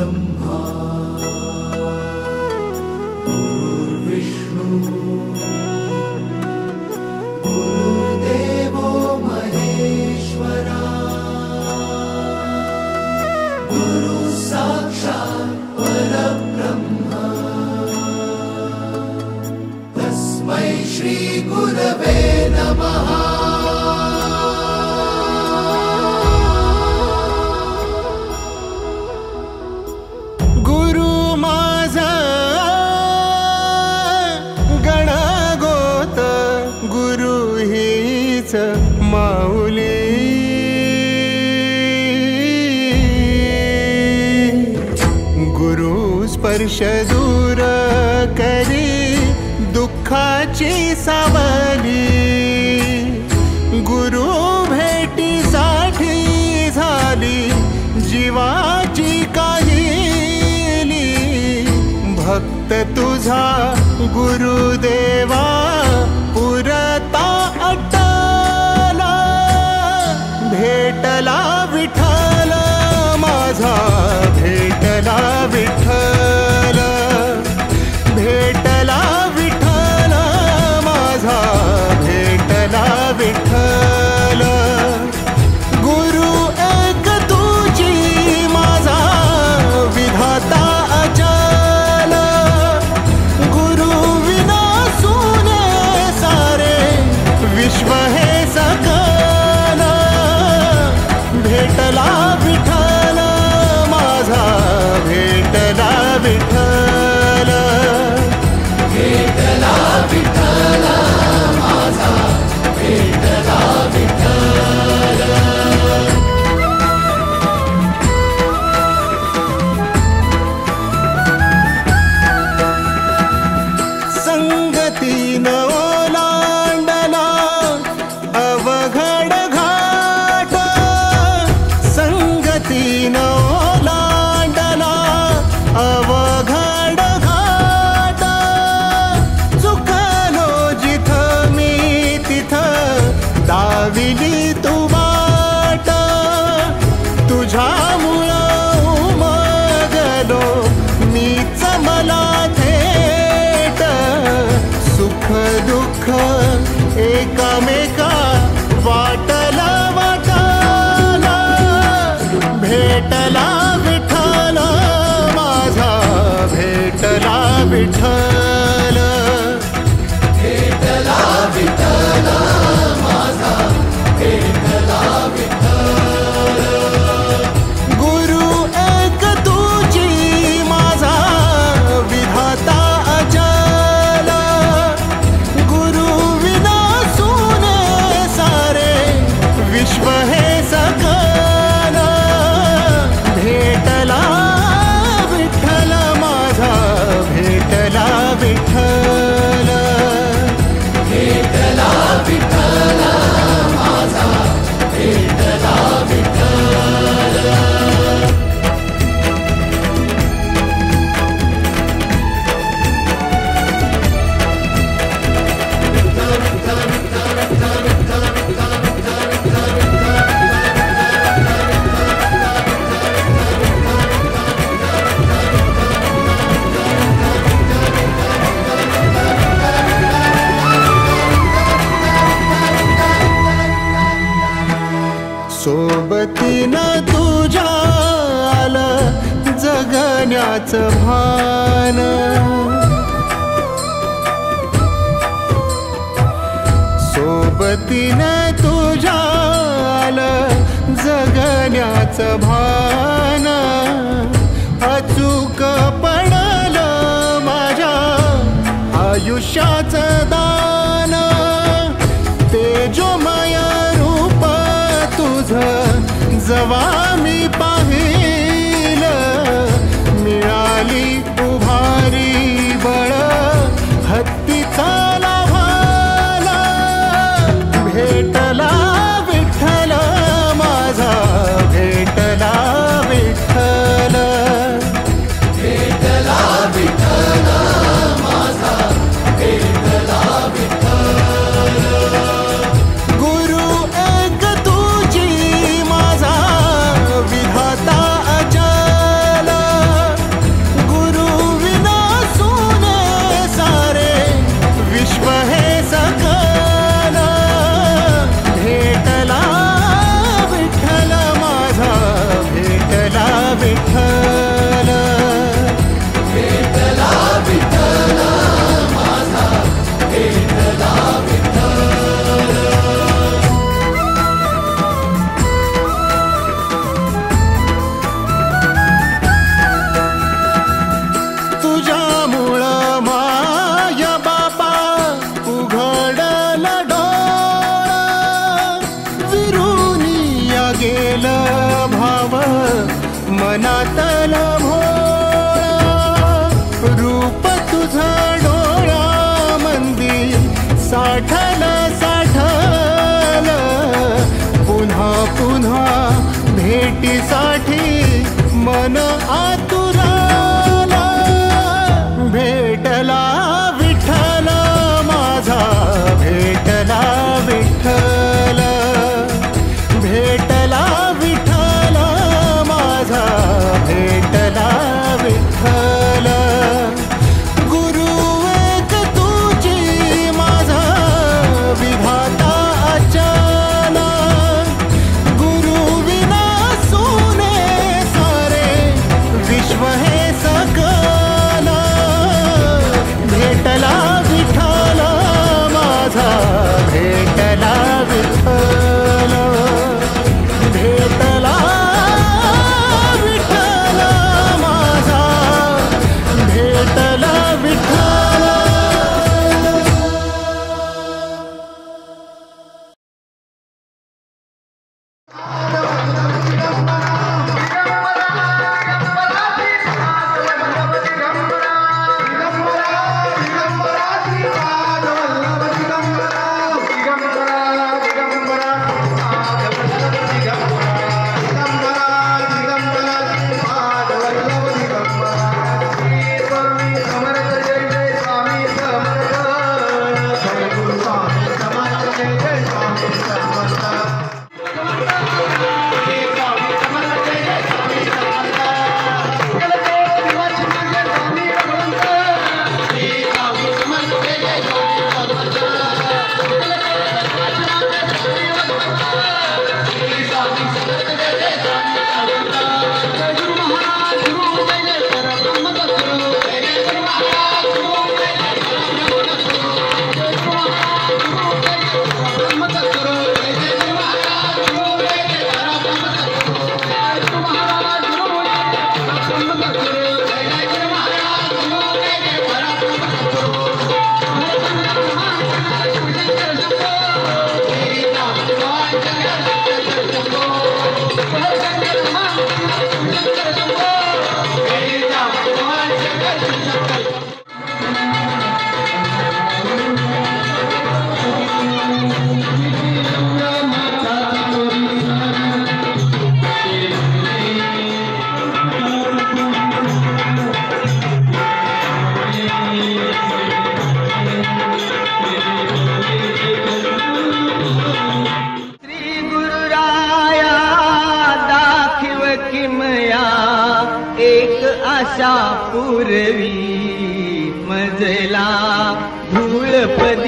ब्रह्मा गुरुर्विष्णु गुरुर्देवो महेश्वरा गुरु साक्षात् परब्रह्म तस्मै श्री गुरवे नमः। माऊली गुरु स्पर्श दूर करी दुःखाची सावली गुरु भेटीसाठी झाली जीवाची काहिली भक्त तुझा गुरुदेवा पुरता भेटला विठ्ठल माझा भेटला विठ्ठल भेटला विठ्ठल माझा भेटला विठ्ठल गुरु एक तुझी माझा विधाता अचल गुरु विना सुने सारे विश्व हे सकल भेटला विठ्ठल माझा भेटला विठ्ठल भेटला विठ्ठल माझा भेटला विठ्ठल। संगतीन ओलांडला अवघड ओलांडला अवघड घाट चुकलो जिथं मी तिथं दाविली तू वाट तुझ्यामुळं उमगलो मीच मला थेट सुख दुःख एकामेका वाटला भेटला विठ्ठल माझा भेटला विठ्ठल भेटला विठ्ठल माझा भेटला विठ्ठल गुरु एक तुझी माझा विधाता अचल गुरु विना सुने सारे विश्व हे सकल भेटला विठ्ठल माझा भेटला विठ्ठल भेटला विठ्ठल माझा भेटला विठ्ठल। सोबतीनं तुझ्या आलं जगण्याचं भान सोबतीनं तुझ्या आलं जगण्याचं भान अचूक पडलं माझ्या आयुष्याचं दान तेजोमय रूप तुझं जवा मी पाहिलं मिळाली उभारी बळ हत्तीचा लाभाला भेटला विठ्ठल माझा भेटला विठ्ठल भेटला विठ्ठल माझा भेटला विठ्ठल गुरु एक तुझी माझा विधाता मनातल भोळा रूप तुझं डोळ्यामंदी साठल साठल पुन्हा पुन्हा भेटीसाठी मन आतुराला भेटला विठ्ठल माझा भेटला विठ्ठल भेटला विठ्ठल माझा भेटला विठ्ठल गुरु एक तुझी माझा विधाता अचल गुरु विना सोने सारे विश्व हे सकल भेटला विठ्ठल माझा भेटला विठ्ठल भेटला विठ्ठल माझा भेटला विठ्ठल पूर्वी मजला धूळ पदी